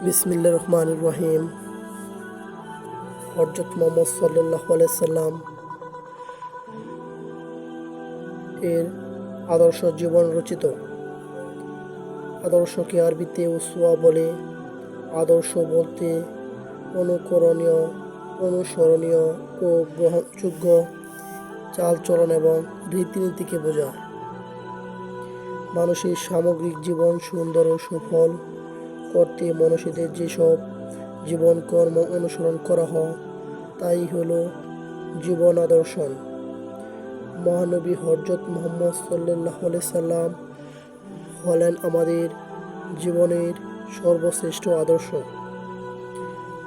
বিসমিল্লাহির রহমানির রহিম। হযরত মুহাম্মদ সাল্লাল্লাহু আলাইহি সাল্লাম এর আদর্শ জীবন রচিত। আদর্শকে আরবিতে উসওয়া বলে। আদর্শ বলতে অনুকরণীয়, অনুসরণীয় ও গ্রহণযোগ্য চালচলন এবং রীতিনীতিকে বোঝায়। মানুষের সামগ্রিক জীবন সুন্দর ও সফল করতে মনীষীদের যেসব জীবনকর্ম অনুসরণ করা হয় তাই হলো জীবন আদর্শ। মহানবী হযরত মুহাম্মদ সাল্লাল্লাহু আলাইহি সাল্লাম হলেন আমাদের জীবনের সর্বশ্রেষ্ঠ আদর্শ।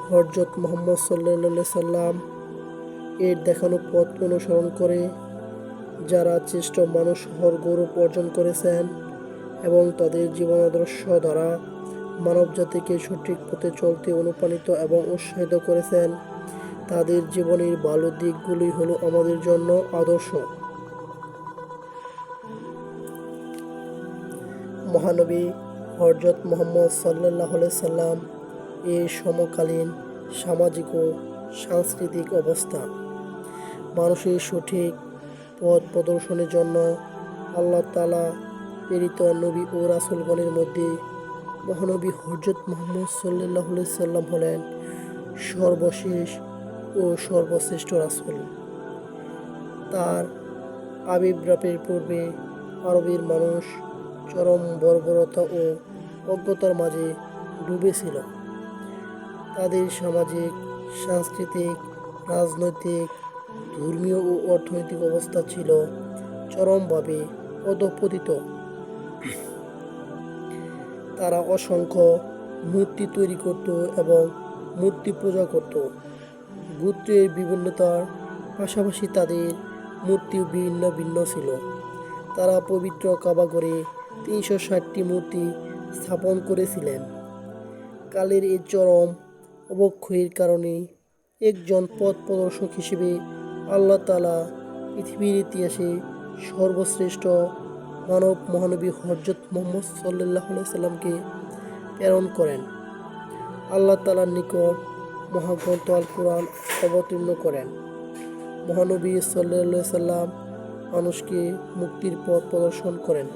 হযরত মুহাম্মদ সাল্লাল্লাহু আলাইহি সাল্লাম এর দেখানো পথ অনুসরণ করে যারা শ্রেষ্ঠ মানুষ হওয়ার গৌরব অর্জন করেছেন এবং তাদের জীবন আদর্শ দ্বারা মানবজাতিকে সঠিক পথে চলতে অনুপ্রাণিত এবং উৎসাহিত করেছেন, তাদের জীবনের ভালো দিকগুলি হলো আমাদের জন্য আদর্শ। মহানবী হযরত মুহাম্মদ সাল্লাল্লাহু আলাইহি সাল্লাম এর সমকালীন সামাজিক ও সাংস্কৃতিক অবস্থা। মানুষের সঠিক পথ প্রদর্শনের জন্য আল্লাহ তাআলা প্রেরিত নবী ও রাসূলগণের মধ্যে মহানবী হযরত মুহাম্মদ সাল্লাল্লাহু আলাইহি সাল্লাম হলেন সর্বশেষ ও সর্বশ্রেষ্ঠ রাসূল। তার আবির্ভাবের পূর্বে আরবের মানুষ চরম বর্বরতা ও অজ্ঞতার মাঝে ডুবে ছিল। তাদের সামাজিক, সাংস্কৃতিক, রাজনৈতিক, ধর্মীয় ও অর্থনৈতিক অবস্থা ছিল চরমভাবে অধঃপতিত। তারা অসংখ্য মূর্তি তৈরি করত এবং মূর্তি পূজা করত। গোত্রের বিভিন্নতার পাশাপাশি তাদের মূর্তিও ভিন্ন ভিন্ন ছিল। তারা পবিত্র কাবাঘরে ৩৬০টি মূর্তি স্থাপন করেছিলেন। কালের এই চরম অবক্ষয়ের কারণে একজন পথ প্রদর্শক হিসেবে আল্লাহ তাআলা পৃথিবীর ইতিহাসে সর্বশ্রেষ্ঠ মানব মহানবী হযরত মুহাম্মদ সাল্লাল্লাহু আলাইহি সাল্লামকে প্রেরণ করেন। আল্লাহ তাআলার নিকট মহাগ্রন্থ আল কুরআন অবতীর্ণ করেন। মহানবী সাল্লাল্লাহু আলাইহি সাল্লাম মানুষকে মুক্তির পথ প্রদর্শন করেন।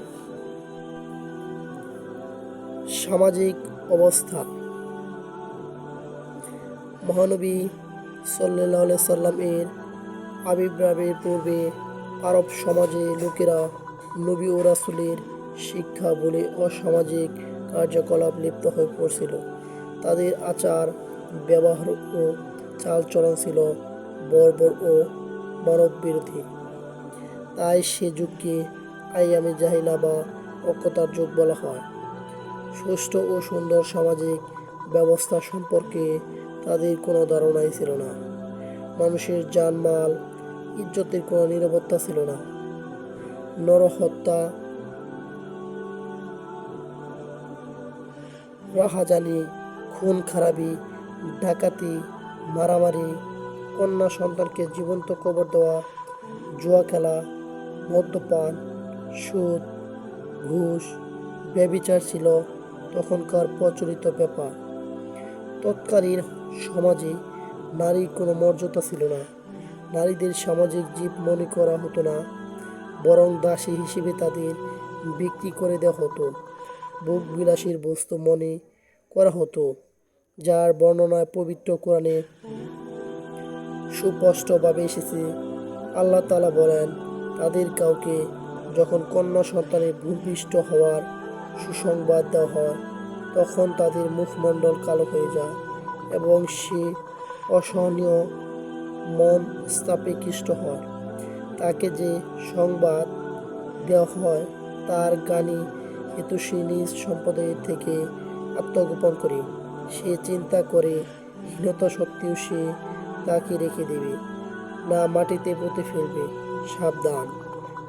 সামাজিক অবস্থা। মহানবী সাল্লাল্লাহু আলাইহি সাল্লাম এর আবির্ভাবের পূর্বে আরব সমাজে লোকেরা নবী ও রাসূলের শিক্ষা বলে অসামাজিক কার্যকলাপ লিপ্ত হয়ে পড়ছিল। তাদের আচার ব্যবহার ও চালচলন ছিল বর্বর ও মানববিরোধী। তাই সে যুগকে আইয়ামে জাহিলা বা অজ্ঞতার যুগ বলা হয়। সুষ্ঠু ও সুন্দর সামাজিক ব্যবস্থা সম্পর্কে তাদের কোনো ধারণাই ছিল না। মানুষের জানমাল, ইজ্জতের কোনো নিরাপত্তা ছিল না। নরহত্যা, রাহাজানি, খুন খারাবি, ডাকাতি, মারামারি, কন্যা সন্তানকে জীবন্ত কবর দেওয়া, জুয়া খেলা, মদ্যপান, সুদ, ঘুষ, ব্যভিচার ছিল তখনকার প্রচলিত ব্যাপার। তৎকালীন সমাজে নারীর কোনো মর্যাদা ছিল না। নারীদের সামাজিক জীব মনে করা হতো না, বরং দাসী হিসেবে তাদের বিক্রি করে দেওয়া হতো। ভোগ বিলাসের বস্তু মনে করা হতো, যার বর্ণনায় পবিত্র কোরআনে সুস্পষ্টভাবে এসেছে। আল্লাহ তাআলা বলেন, তাদের কাউকে যখন কন্যা সন্তানের ভূমিষ্ঠ হওয়ার সুসংবাদ দেওয়া হয় তখন তাদের মুখমণ্ডল কালো হয়ে যায় এবং সে অসহনীয় মনস্তাপে কৃষ্ট হয়। তাকে যে সংবাদ দেওয়া হয় তার গানি হেতু সে নিজ সম্প্রদায়ের থেকে আত্মগোপন করে। সে চিন্তা করে হীনতা সত্ত্বেও সে তাকে রেখে দেবে, না মাটিতে পুঁতে ফেলবে। সাবধান,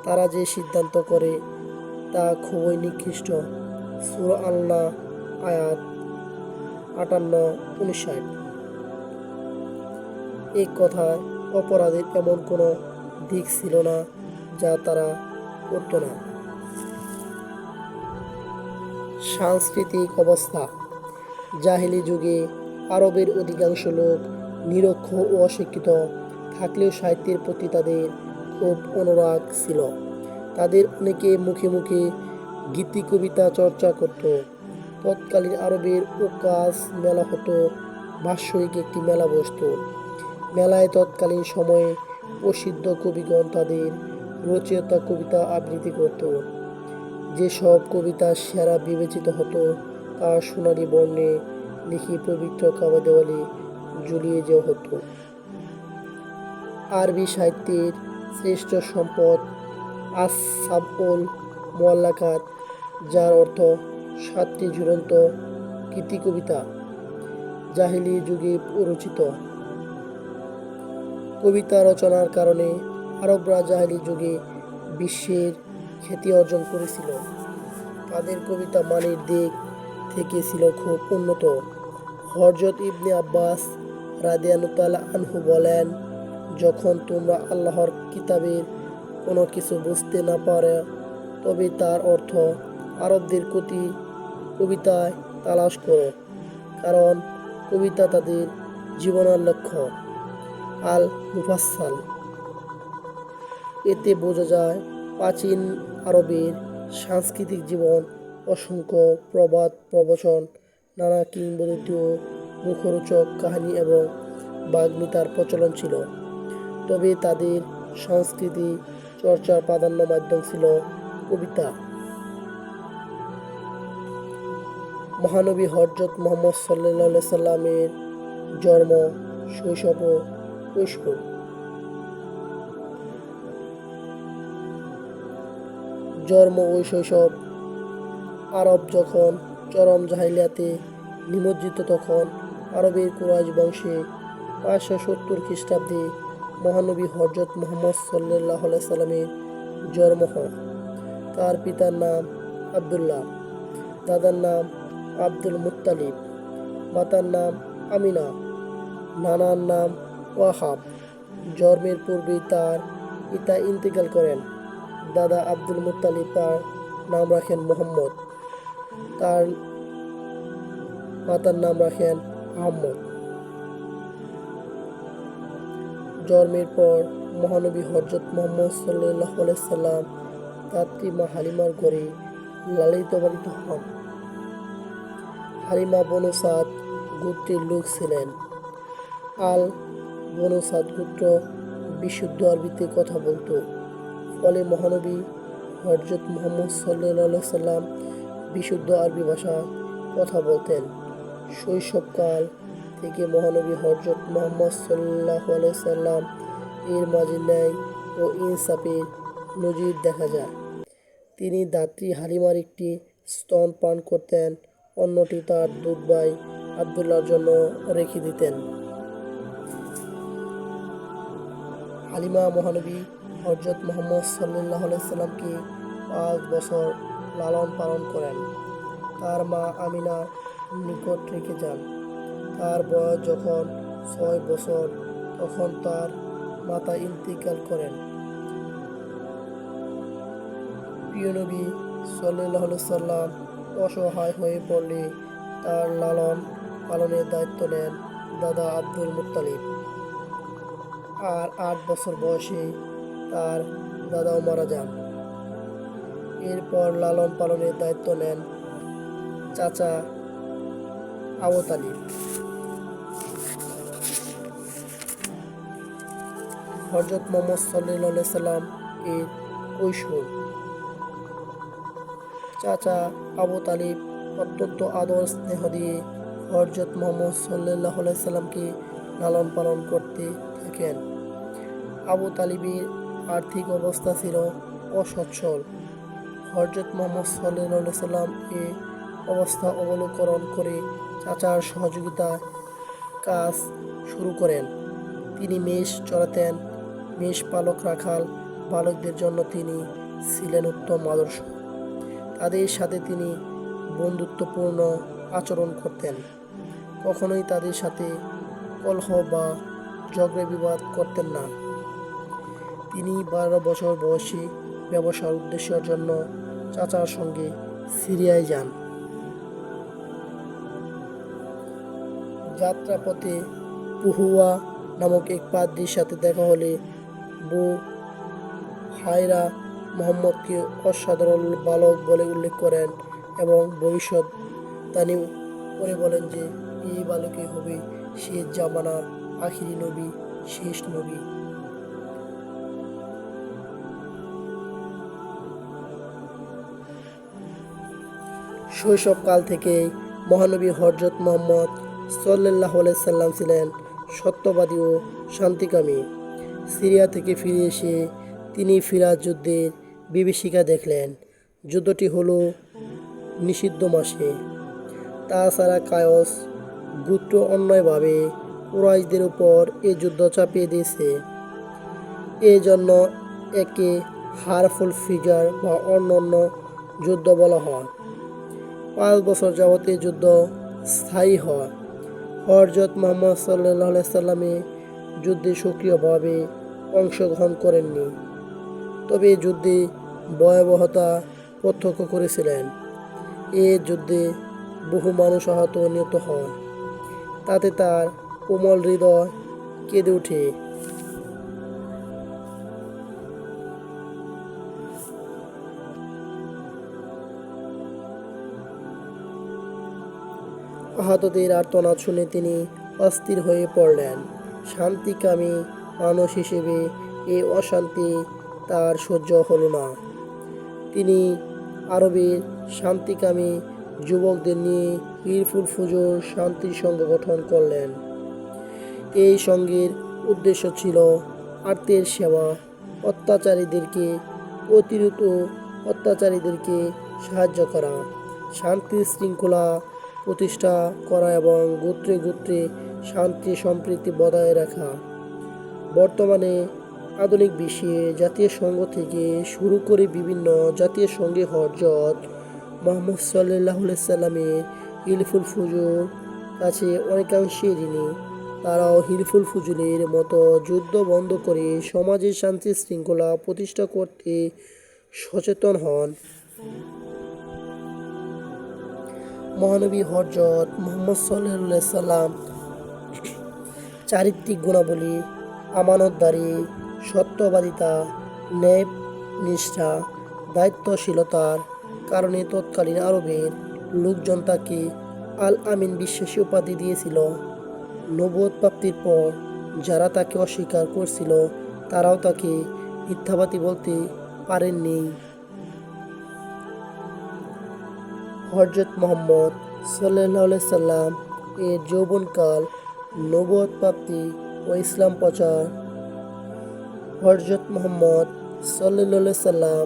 তারা যে সিদ্ধান্ত করে তা খুবই নিকৃষ্ট। সূরা আন-নাহল আয়াত 58-59। এই কথায় অপরাধের এমন কোনো দিক ছিল না যা তারা করত না। সাংস্কৃতিক অবস্থা। জাহিলি যুগে আরবের অধিকাংশ লোক নিরক্ষর ও অশিক্ষিত থাকলেও সাহিত্যের প্রতি তাদের খুব অনুরাগ ছিল। তাদের অনেকে মুখে মুখে গীতি কবিতা চর্চা করত। তৎকালীন আরবের ওকাস মেলা হতো, বাৎসরিক একটি মেলা বসত। মেলায় তৎকালীন সময়ে প্রসিদ্ধ কবিগণ তাদের রচিত কবিতা আবৃত্তি করত। যেসব কবিতা সেরা বিবেচিত হতো তা সোনালী বর্ণে লিখে পবিত্র কাবা দেওয়ালে ঝুলিয়ে দেওয়া হতো। আরবি সাহিত্যের শ্রেষ্ঠ সম্পদ আস-সাবউল মুআল্লাকাত, যার অর্থ 7টি ঝুলন্ত গীতি কবিতা, জাহিলি যুগে রচিত। কবিতা রচনার কারণে আরবরা জাহিলি যুগে বিশ্বের খ্যাতি অর্জন করেছিল। তাদের কবিতা মানের দিক থেকে ছিল খুব উন্নত। হযরত ইবনে আব্বাস রাদিয়াল্লাহু তাআলা আনহু বলেন, যখন তোমরা আল্লাহর কিতাবের কোনো কিছু বুঝতে না পারো তবে তার অর্থ আরবদের কবিতায় তালাশ করো, কারণ কবিতা তাদের জীবনের লক্ষ্য। আল মুফাসসাল। এতে বোঝা যায় প্রাচীন আরবের সাংস্কৃতিক জীবন, অসংখ্য প্রবাদ প্রবচন, নানা কিংবদন্তি ও মুখরোচক কাহিনী এবং বাগ্মিতার প্রচলন ছিল। তবে তাদের সংস্কৃতি চর্চার প্রাধান্য মাধ্যম ছিল কবিতা। মহানবী হযরত মুহাম্মদ সাল্লাল্লাহু আলাইহি সাল্লামের জন্ম, শৈশব ও কৈশোর। জন্ম ও শৈশব। আরব যখন চরম জাহিলিয়াতে নিমজ্জিত তখন আরবের কুরাইশ বংশে 570 খ্রিস্টাব্দে মহানবী হযরত মুহাম্মদ সাল্লাল্লাহু আলাইহি সাল্লামের জন্ম হয়। তার পিতার নাম আব্দুল্লাহ, দাদার নাম আব্দুল মুত্তালিব, মাতার নাম আমিনা, নানার নাম ওয়াহাব। জন্মের পূর্বেই তার পিতা ইন্তেকাল করেন। দাদা আব্দুল মুত্তালিব তার নাম রাখেন মুহাম্মদ, তার মাতার নাম রাখেন আহমদ। জন্মের পর মহানবী হযরত মুহাম্মদ সাল্লাল্লাহু আলাইহি সাল্লাম তার মা হালিমার ঘরে লালিত পালিত হন। হালিমা বনু সাদ গোত্রের লোক ছিলেন। আল বনু সাদ গোত্র বিশুদ্ধ আরবিতে কথা বলত। ফলে মহানবী হযরত মুহাম্মদ সাল্লাল্লাহু আলাইহি সাল্লাম বিশুদ্ধ আরবি ভাষায় কথা বলতেন। শৈশবকাল থেকে মহানবী হযরত মুহাম্মদ সাল্লাল্লাহু আলাইহি সাল্লাম এর মাঝে ন্যায় ও ইনসাফের নজির দেখা যায়। তিনি ধাত্রী হালিমার একটি স্তন পান করতেন, অন্যটি তার দুধ ভাই আব্দুল্লাহর জন্য রেখে দিতেন। হালিমা মহানবী হযরত মুহাম্মদ সাল্লাল্লাহু আলাইহি সাল্লামকে 5 বছর লালন পালন করেন। তার মা আমিনার নিকট রেখে যান। তার বয়স যখন 6 বছর তখন তার মাতা ইন্তেকাল করেন। প্রিয় নবী সাল্লাল্লাহু আলাইহি সাল্লাম অসহায় হয়ে পড়লে তার লালন পালনের দায়িত্ব নেন দাদা আব্দুল মুত্তালিব। আর 8 বছর বয়সে তার দাদাও মারা যান। এরপর লালন পালনের দায়িত্ব নেন চাচা আবু তালিব। হযরত মুহাম্মদ সাল্লাল্লাহু আলাইহি সাল্লাম এর কৈশোর। চাচা আবু তালিব অত্যন্ত আদর স্নেহ দিয়ে হযরত মুহাম্মদ সাল্লাল্লাহু আলাইহি সাল্লামকে লালন পালন করতে থাকেন। আবু তালিবের আর্থিক অবস্থা ছিল অসচ্ছল। হযরত মুহাম্মদ সাল্লাল্লাহু আলাইহি সাল্লাম এ অবস্থা অবলোকন করে চাচার সহযোগিতায় কাজ শুরু করেন। তিনি মেষ চড়াতেন। মেষ পালক রাখাল বালকদের জন্য তিনি ছিলেন উত্তম আদর্শ। তাদের সাথে তিনি বন্ধুত্বপূর্ণ আচরণ করতেন। কখনোই তাদের সাথে কলহ বা ঝগড়া বিবাদ করতেন না। তিনি 12 বছর বয়সে ব্যবসার উদ্দেশ্যের জন্য চাচার সঙ্গে সিরিয়ায় যান। যাত্রাপথে পুহুয়া নামক এক পাদ্রীর সাথে দেখা হলে বু হায়রা মোহাম্মদকে অসাধারণ বালক বলে উল্লেখ করেন এবং ভবিষ্যদ্বাণী করে বলেন যে এই বালকই হবে শেষ জামানার আখিরি নবী, শেষ নবী। শৈশবকাল থেকেই মহানবী হযরত মুহাম্মদ সাল্লাল্লাহু আলাইহি সাল্লাম ছিলেন সত্যবাদী ও শান্তিকামী। সিরিয়া থেকে ফিরে এসে তিনি ফিরাত যুদ্ধের বিভীষিকা দেখলেন। যুদ্ধটি হলো নিষিদ্ধ মাসে। তাছাড়া কায়স গোত্র অন্যায়ভাবে কুরাইশদের উপর এ যুদ্ধ চাপিয়ে দিয়েছে। এই জন্য একে হারফুল ফিজার বা অন্যান্য যুদ্ধ বলা হয়। 5 বছর যাবত এই যুদ্ধ স্থায়ী হয়। হযরত মুহাম্মদ সাল্লাল্লাহু আলাইহি সাল্লামে যুদ্ধে সক্রিয়ভাবে অংশগ্রহণ করেননি, তবে এই যুদ্ধে ভয়াবহতা প্রত্যক্ষ করেছিলেন। এই যুদ্ধে বহু মানুষ আহত ও নিহত হয়। তাতে তার কোমল হৃদয় কেঁদে ওঠে। আহতদের আর্তনাদ শুনে তিনি অস্থির হয়ে পড়লেন। শান্তিকামী মানুষ হিসেবে এই অশান্তি তার সহ্য হলো না। তিনি আরবের শান্তিকামী যুবকদের নিয়ে হিলফুল ফুজুর শান্তি সংঘ গঠন করলেন। এই সংঘের উদ্দেশ্য ছিল আর্তের সেবা, অত্যাচারীদেরকে প্রতিরোধ ও অত্যাচারীদেরকে সাহায্য করা, শান্তি শৃঙ্খলা প্রতিষ্ঠা করা এবং গোত্রে গোত্রে শান্তি সম্প্রীতি বজায় রাখা। বর্তমানে আধুনিক বিশ্বে জাতীয় সংঘ থেকে শুরু করে বিভিন্ন জাতীয় সংঘে হযরত মুহাম্মদ সাল্লাল্লাহু আলাইহি সাল্লামের হিলফুল ফুজুর কাছে অনেকাংশে ঋণী। তারাও হিলফুল ফুজুরের মতো যুদ্ধ বন্ধ করে সমাজে শান্তি শৃঙ্খলা প্রতিষ্ঠা করতে সচেতন হন। মহানবী হযরত মুহাম্মদ সাল্লাল্লাহু আলাইহি সাল্লাম চারিত্রিক গুণাবলী, আমানতদারি, সত্যবাদিতা, ন্যায় নিষ্ঠা, দায়িত্বশীলতার কারণে তৎকালীন আরবের লোকজন তাকে আল আমিন বিশ্বাসী উপাধি দিয়েছিল। নবুয়ত প্রাপ্তির পর যারা তাকে অস্বীকার করছিল তারাও তাকে মিথ্যাবাদী বলতে পারেননি। হযরত মুহাম্মদ সাল্লাল্লাহু আলাইহি সাল্লাম এর যৌবনকাল, নবুয়ত প্রাপ্তি ও ইসলাম প্রচার। হযরত মুহাম্মদ সাল্লাল্লাহু আলাইহি সাল্লাম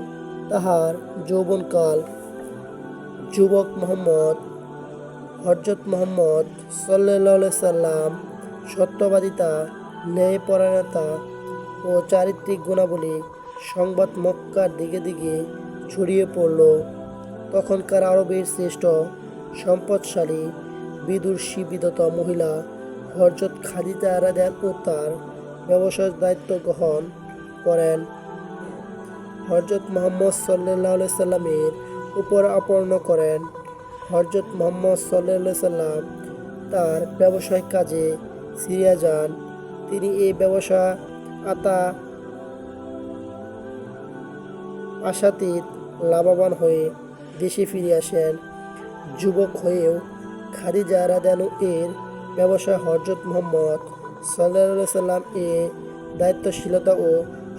তাহার যৌবনকাল হযরত মুহাম্মদ সাল্লাল্লাহু আলাইহি সাল্লাম সত্যবাদিতা, ন্যায়পরায়ণতা ও চারিত্রিক গুণাবলী সংবাদ মক্কার দিকে দিকে ছড়িয়ে পড়ল। তখনকার আরবের শ্রেষ্ঠ সম্পদশালী বিদুষী বিধবা মহিলা হযরত খাদিজা রাদিয়াল্লাহু আনহা তার ব্যবসার দায়িত্ব গ্রহণ করেন। হযরত মুহাম্মদ সাল্লাল্লাহু আলাইহি সাল্লামের উপর অর্পণ করেন। হযরত মুহাম্মদ সাল্লাল্লাহু আলাইহি সাল্লাম তার ব্যবসায়িক কাজে সিরিয়া যান। তিনি এই ব্যবসা আশাতীত লাভবান হয়ে দেশে ফিরে আসেন। যুবক হয়েও খাদিজা রাদিয়াল্লাহু আনহা এর ব্যবসায় হযরত মুহাম্মদ সাল্লাল্লাহু আলাইহি সাল্লাম এর দায়িত্বশীলতা ও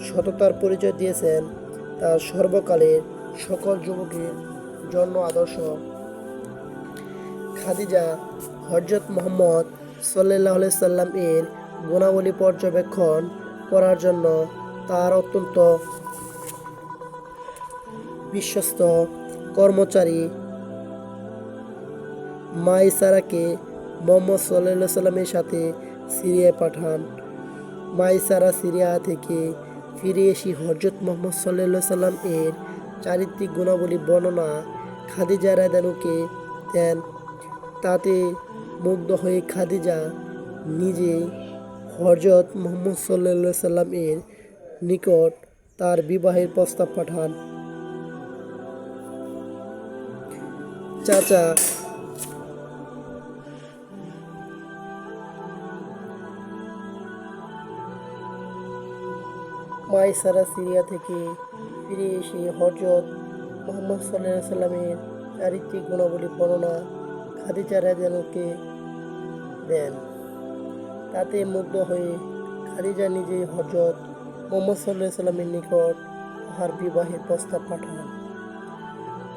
সততার পরিচয় দিয়েছেন। তার সর্বকালের সকল যুবকের জন্য আদর্শ। খাদিজা হযরত মুহাম্মদ সাল্লাল্লাহু আলাইহি সাল্লাম এর গুণাবলী পর্যবেক্ষণ করার জন্য তার অত্যন্ত বিশ্বস্ত কর্মচারী মাইসারাকে মুহাম্মদ সাল্লাল্লাহু আলাইহি সাল্লামের সাথে সিরিয়ায় পাঠান। মাইসারা সিরিয়া থেকে ফিরে এসে হযরত মুহাম্মদ সাল্লাল্লাহু আলাইহি সাল্লাম এর চারিত্রিক গুণাবলী বর্ণনা খাদিজা রাদিয়াল্লাহু আনহাকে দেন। তাতে মুগ্ধ হয়ে খাদিজা নিজেই হযরত মুহাম্মদ সাল্লাল্লাহু আলাইহি সাল্লাম এর নিকট তার বিবাহের প্রস্তাব পাঠান। চাচা মাইসারা সিরিয়া থেকে ফিরে এসে হযরত মুহাম্মদ সাল্লাল্লাহু আলাইহি সাল্লামের চারিত্রিক গুণাবলী বর্ণনা খাদিজা রাদিয়াল্লাহুকে দেন। তাতে মুগ্ধ হয়ে খাদিজা নিজেই হযরত মুহাম্মদ সাল্লাল্লাহু আলাইহি সাল্লামের নিকট তাহার বিবাহের প্রস্তাব পাঠান।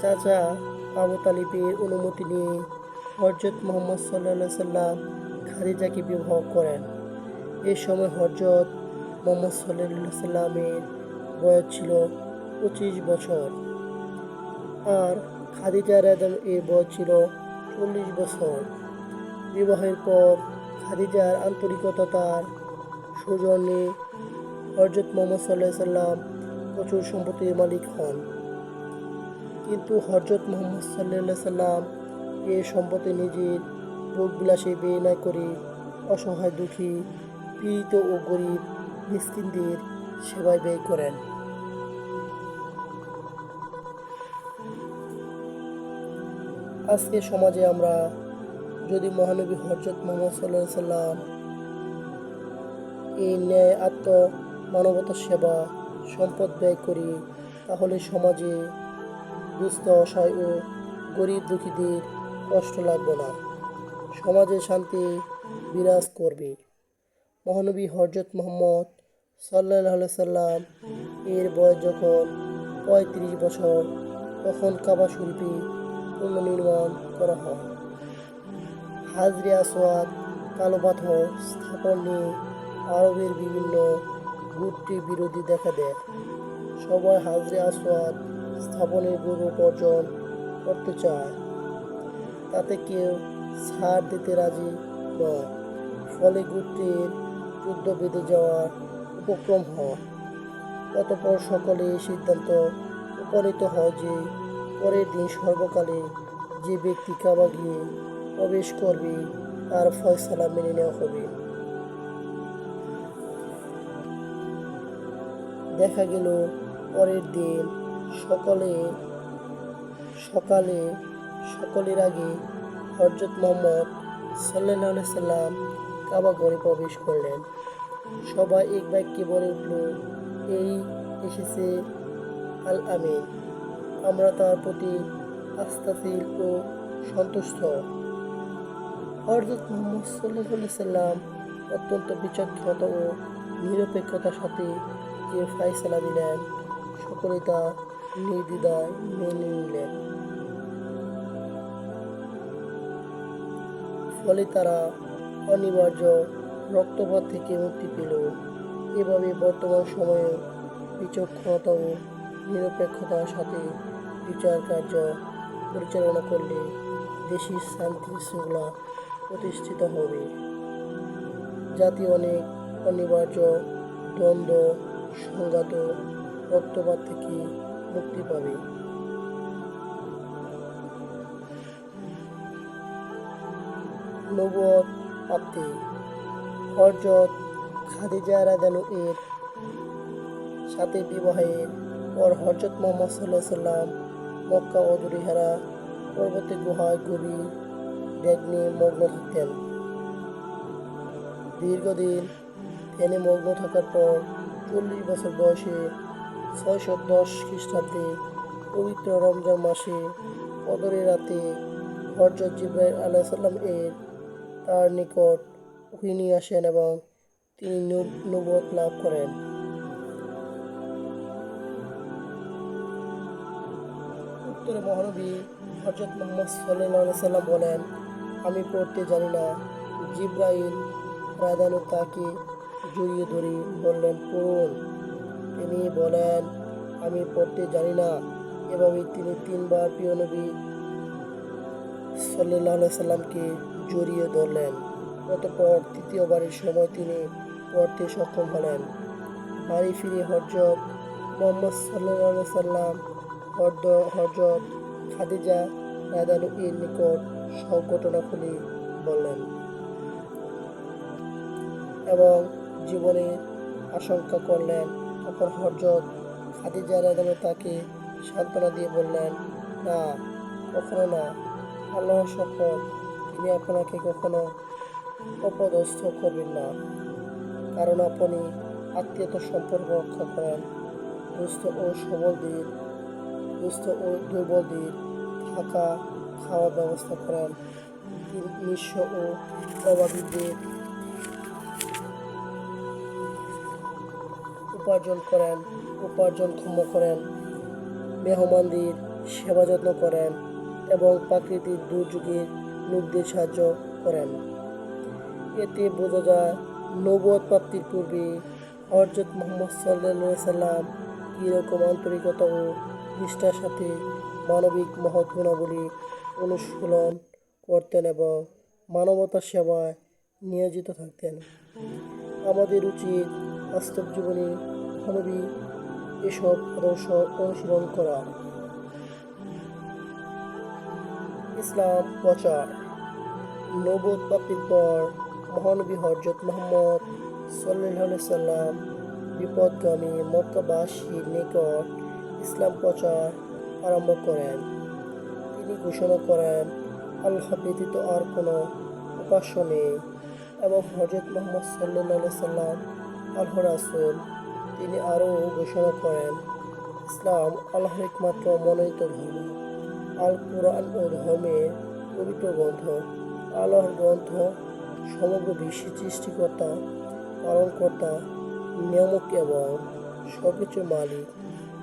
চাচা আবু তালিবের অনুমতি নিয়ে হযরত মুহাম্মদ সাল্লাল্লাহু আলাইহি সাল্লাম খাদিজাকে বিবাহ করেন। এ সময় হযরত মুহাম্মদ সাল্লাল্লাহু আলাইহি সাল্লামের বয়স ছিল 25 বছর আর খাদিজা রাদিয়াল্লাহু এর বয়স ছিল 40 বছর। বিবাহের পর খাদিজার আন্তরিকতার সৌজন্যে হযরত মুহাম্মদ সাল্লাল্লাহু আলাইহি সাল্লাম প্রচুর সম্পত্তির মালিক হন। কিন্তু হযরত মুহাম্মদ সাল্লাল্লাহু আলাইহি সাল্লাম এ সম্পত্তি নিজের ভোগবিলাসে ব্যয় না করে অসহায়, দুঃখী, পীড়িত ও গরিব মিসকিনদের সেবায় ব্যয় করেন। আজকে সমাজে আমরা যদি মহানবী হযরত মুহাম্মদ সাল্লাল্লাহু আলাইহি সাল্লাম এই ন্যায় মানবতার সেবা সম্পদ ব্যয় করি, তাহলে সমাজে দুস্থ, অসহায় ও গরিব দুঃখীদের কষ্ট লাগবে না, সমাজে শান্তি বিরাজ করবে। মহানবী হযরত মুহাম্মদ সাল্লাল্লাহু আলাইহি সাল্লাম এর বয়স যখন 35 বছর, তখন কাবা শরীফে পুনর্নির্মাণ করা হয়। হাজরে আসওয়াদ কালো পাথর স্থাপন নিয়ে আরবের বিভিন্ন গোত্রী বিরোধী দেখা দেয়। সবাই হাজরে আসওয়াদ স্থাপনের গৌরব অর্জন করতে চায়, তাতে কেউ ছাড় দিতে রাজি নয়। ফলে গোত্রের যুদ্ধ বেঁধে যাওয়ার উপক্রম হয়। অতঃপর সকলে এই সিদ্ধান্ত উপনীত হয় যে পরের দিন সর্বকালে যে ব্যক্তি কাবা গিয়ে প্রবেশ করবে তার ফয়সালা মেনে নেওয়া হবে। দেখা গেল পরের দিন সকলের আগে হযরত মুহাম্মদ সাল্লাল্লাহু আলাইহি সাল্লাম কাবা ঘরে প্রবেশ করলেন। সবাই এক বাক্যে বলে উঠল, এই এসেছে আল আমিন, আমরা তার প্রতি আস্থাশীল ও সন্তুষ্ট। হযরত মুহাম্মদ সাল্লাল্লাহু আলাইহি সাল্লাম অত্যন্ত বিচক্ষণতা ও নিরপেক্ষতার সাথে যে ফয়সালা দিলেন, সকলে তা নির্দ্বিধায় মেনে নিলেন। ফলে তারা অনিবার্য রক্তপাত থেকে মুক্তি পেল। এভাবে বর্তমান সময়ে বিচক্ষণতা ও নিরপেক্ষতার সাথে বিচার কার্য পরিচালনা করলে দেশের শান্তি শৃঙ্খলা প্রতিষ্ঠিত হবে। জাতি অনেক অনিবার্য দ্বন্দ্ব, সংঘাত, রক্তপাত থেকে মুক্তি পাবে। নবুয়ত প্রাপ্তি। হযরত খাদিজা রাদিয়াল্লাহু এর সাথে বিবাহের পর হযরত মুহাম্মদ সাল্লাল্লাহু আলাইহি সাল্লাম মক্কা ও হিরা পর্বতের গুহায় গভীর ধ্যানে মগ্ন থাকতেন। দীর্ঘদিন ধ্যানে মগ্ন থাকার পর 40 বছর বয়সে 610 খ্রিস্টাব্দে পবিত্র রমজান মাসে কদরের রাতে হযরত জিবরাইল আলাইহিস সালাম তার নিকট ওহী নিয়ে আসেন এবং তিনি নবুয়ত লাভ করেন। উত্তরে মহানবী হযরত মুহাম্মদ সাল্লাল্লাহু আলাইহি সাল্লাম বলেন, আমি পড়তে জানি না। জিবরাইল রাদিয়াল্লাহু তাকে জড়িয়ে ধরে বললেন, পড়ুন। তিনি বলেন, আমি পড়তে জানি না। এভাবে তিনি 3 বার প্রিয় নবী সাল্লাল্লাহু আলাইহি সাল্লামকে জড়িয়ে ধরলেন। অতঃপর তৃতীয়বারের সময় তিনি পড়তে সক্ষম হলেন। বাড়ি ফিরে হযরত মুহাম্মদ সাল্লাল্লাহু আলাইহি সাল্লাম হযরত খাদিজা রাদিয়াল্লাহু এর নিকট সব ঘটনা খুলে বললেন এবং জীবনের আশঙ্কা করলেন। তখন হযরত খাদিজা রাদিয়াল্লাহু তাকে সান্ত্বনা দিয়ে বললেন, না, কখনো না, আল্লাহর শপথ, তিনি আপনাকে কখনো অপদস্থ করবেন না, কারণ আপনি আত্মীয়তার সম্পর্ক রক্ষা করেন, দুস্থ ও দুর্বলদের থাকা খাওয়ার ব্যবস্থা করেন, নিঃস্ব ও অভাবীদের উপার্জনক্ষম করেন, মেহমানদের সেবা যত্ন করেন এবং প্রাকৃতিক দুর্যোগে লোকদের সাহায্য করেন। এতে বোঝা যায় নবুয়ত প্রাপ্তির পূর্বে হযরত মুহাম্মদ সাল্লাল্লাহু আলাইহি সাল্লাম কীরকম আন্তরিকতা ও নিষ্ঠার সাথে মানবিক মহৎ গুণাবলী অনুশীলন করতেন এবং মানবতার সেবায় নিয়োজিত থাকতেন। আমাদের উচিত বাস্তব জীবনে মহানবী এসব আদর্শ অনুশীলন করা। ইসলাম প্রচার। নবুয়ত প্রাপ্তির পর মহানবী হযরত মুহাম্মদ সাল্লাল্লাহু আলাইহি সাল্লাম বিপথগামী মক্কাবাসীর নিকট ইসলাম প্রচার আরম্ভ করেন। তিনি ঘোষণা করেন, আল্লাহ ব্যতীত আর কোনো উপাস্য নেই এবং হযরত মুহাম্মদ সাল্লাল্লাহু আলাইহি সাল্লাম আল্লাহর রাসূল। তিনি আরও ঘোষণা করেন, ইসলাম আল্লাহর একমাত্র মনোনীত ধর্ম। আল কুরআন ও ধর্মের পবিত্র গ্রন্থ। আল্লাহর গ্রন্থ সমগ্র বিশ্বের সৃষ্টিকর্তা, পালনকর্তা, নিয়ামক এবং সবকিছুর মালিক।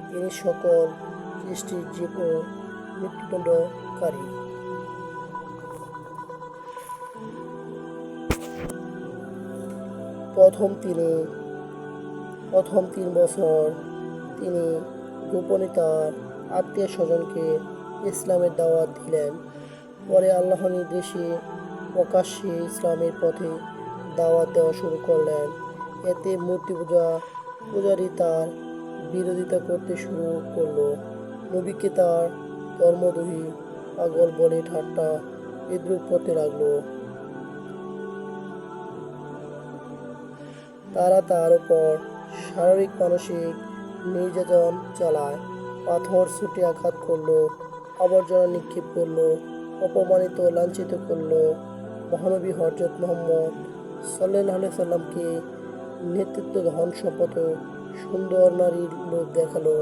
তিনি সকল সৃষ্টির জীব ও মৃত্যুদণ্ডকারী। প্রথম 3 বছর তিনি গোপনে তার আত্মীয় স্বজনকে ইসলামের দাওয়াত দিলেন। পরে আল্লাহর নির্দেশে প্রকাশ্যে ইসলামের পথে দাওয়াত দেওয়া শুরু করলেন। এতে পূজারী তার বিরোধিতা করতে শুরু করল। নবীকে তার ধর্মদ্রোহী, পাগল বলে ঠাট্টা বিদ্রূপ করতে লাগল। তারা তার উপর শারীরিক মানসিক নির্যাতন চালায়, পাথর ছুঁড়ে আঘাত করল, আবর্জনা নিক্ষেপ করল, অপমানিত লাঞ্ছিত করল। মহানবী হযরত মুহাম্মদ সাল্লাল্লাহু আলাইহি সাল্লামকে নেতৃত্ব, ধন সম্পদ ও সুন্দর নারীর লোভ দেখালো।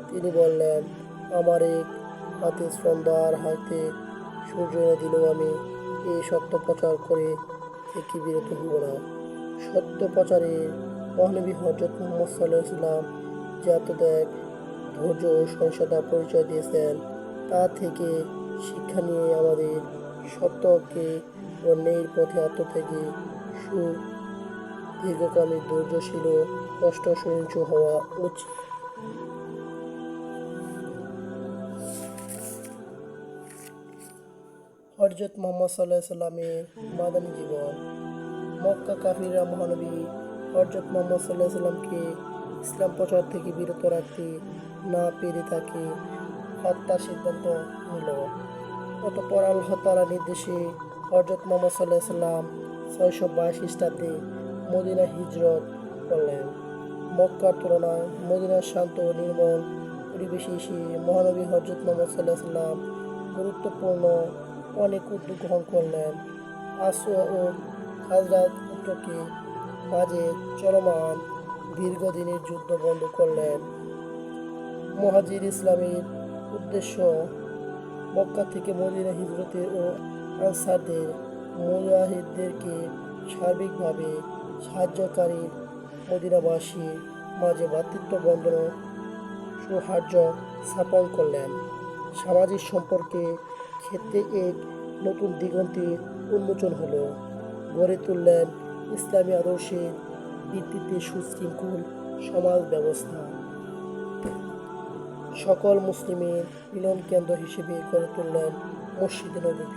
তিনি বললেন, আমার এক হাতে সন্ধ্যা আর হাতে সূর্য এনে দিলেও আমি এই সত্য প্রচার করে থেকে বিরত হব না। সত্য প্রচারে মহানবী হযরত মুহাম্মদ সাল্লাল্লাহু আলাইহি সাল্লাম যে আত্মত্যাগ, ধৈর্য ও সহিষ্ণুতার পরিচয় দিয়েছেন, তা থেকে শিক্ষা নিয়ে আমাদের সত্যকে ও ন্যায়ের পথে আত্মত্যাগী, দীর্ঘকামী, ধৈর্যশীল ও কষ্ট সহিষ্ণু হওয়া উচিত। হযরত মুহাম্মদ সাল্লাল্লাহু আলাইহি সাল্লামের মাদানী জীবন। মক্কা কাফিররা মহানবী হযরত মুহাম্মদ সাল্লাল্লাহু আলাইহি সাল্লামকে ইসলাম প্রচার থেকে বিরত রাখতে না পেরে তাকে হত্যার সিদ্ধান্ত নিল। অতঃপর আল্লাহ তাআলার নির্দেশে হযরত মুহাম্মদ সাল্লাল্লাহু আলাইহি সাল্লাম 622 খ্রিস্টাব্দে মদিনায় হিজরত করলেন। মক্কার তুলনায় মদিনার শান্ত ও নির্মল পরিবেশে এসে মহানবী হযরত মুহাম্মদ সাল্লাল্লাহু আলাইহি সাল্লাম গুরুত্বপূর্ণ অনেক উদ্যোগ গ্রহণ করলেন। আওস ও খাজরাজ গোত্রকে মাঝে চলমান দীর্ঘদিনের যুদ্ধ বন্ধ করলেন। মুহাজির ইসলামের উদ্দেশ্য মক্কা থেকে মদিনা হিজরতে ও আনসারদের মুজাহিদদেরকে সার্বিকভাবে সাহায্যকারী মদিনাবাসীর মাঝে ভ্রাতৃত্ব বন্ধন ও সৌহার্দ্য স্থাপন করলেন। সামাজিক সম্পর্কের ক্ষেত্রে এক নতুন দিগন্তের উন্মোচন হলো। গড়ে তুললেন ইসলামী আদর্শের ভিত্তিতে সুশৃঙ্খল সমাজ ব্যবস্থা। সকল মুসলিমের মিলন কেন্দ্র হিসেবে গড়ে তুললেন মসজিদে নববী।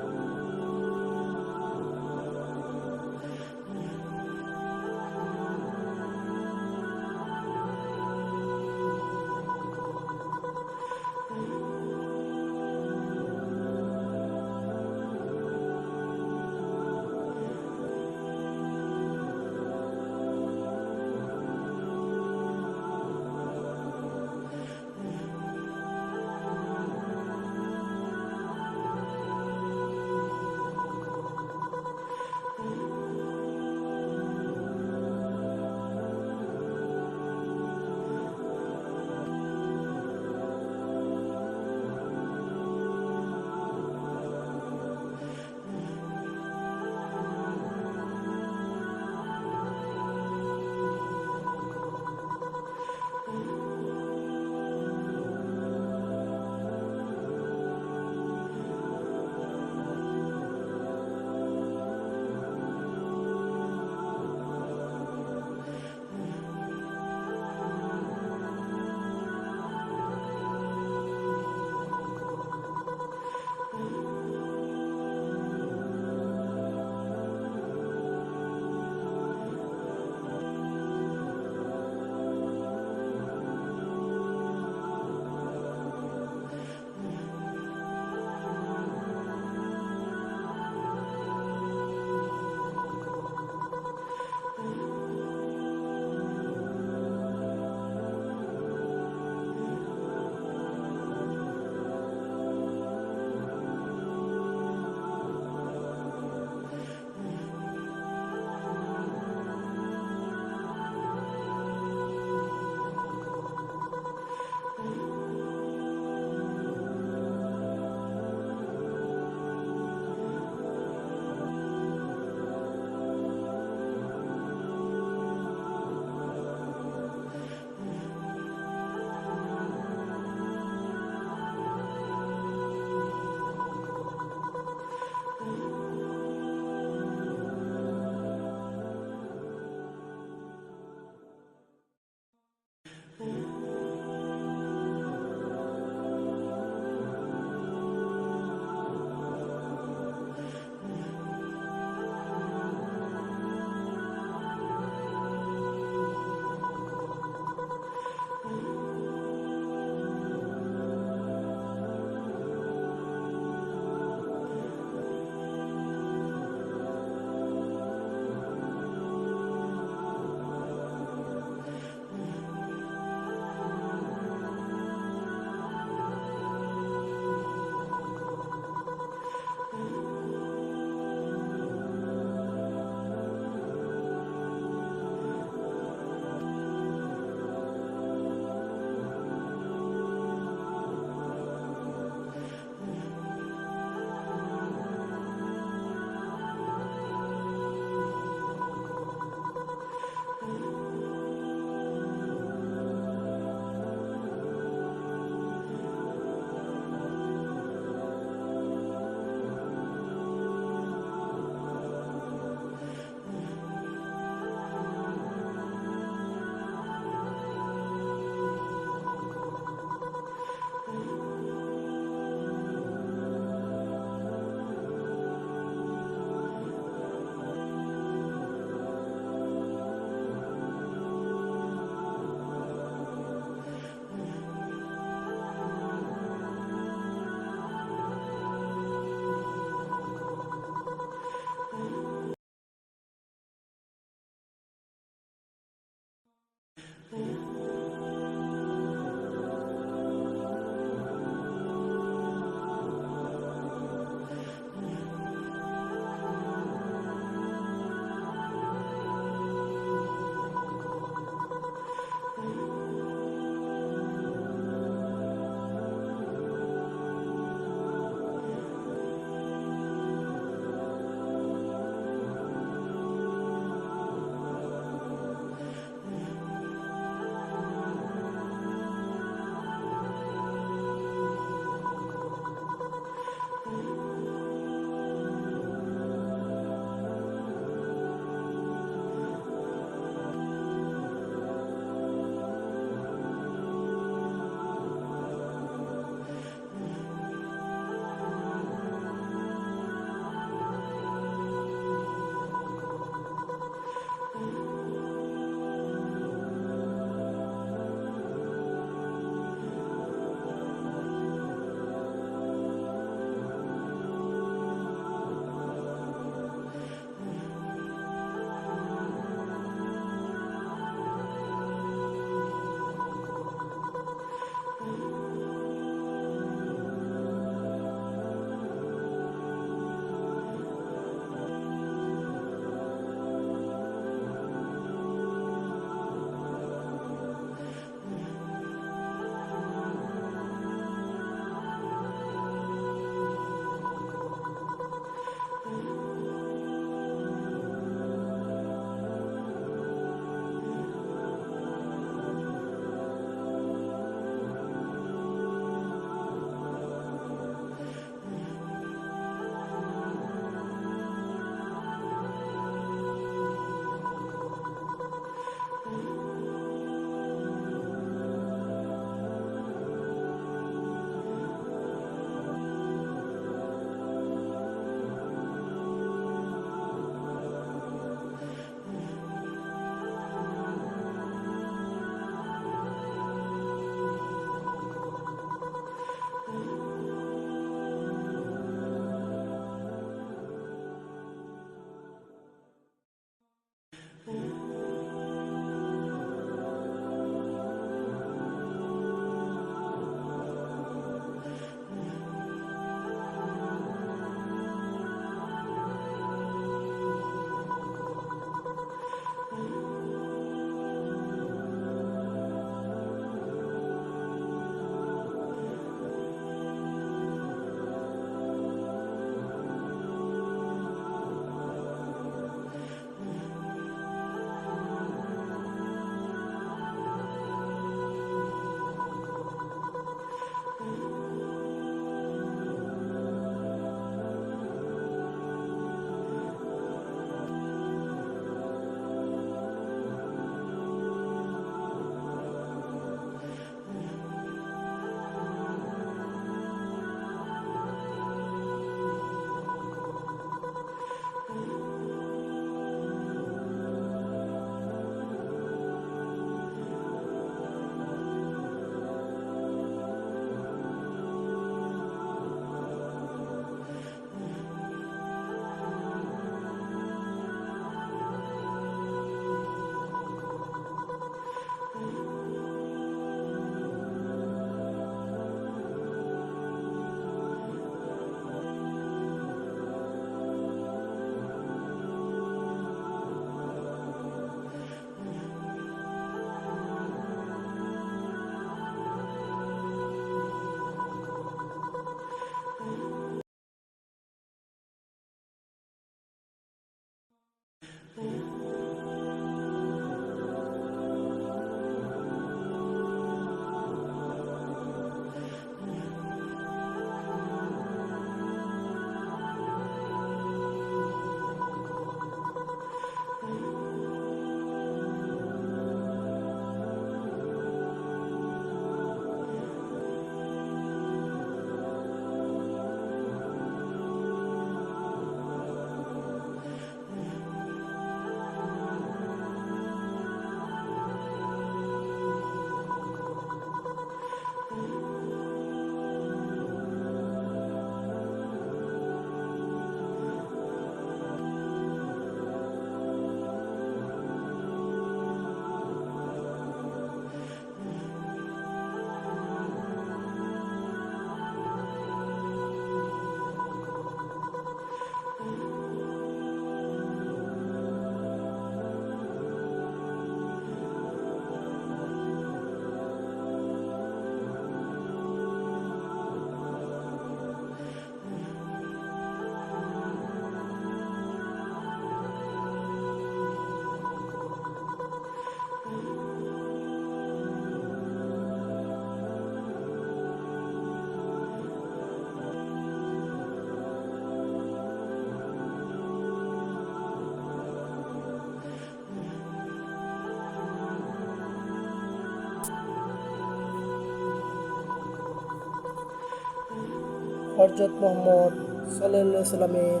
হযরত মুহাম্মদ সাল্লাল্লাহু আলাইহি সাল্লামের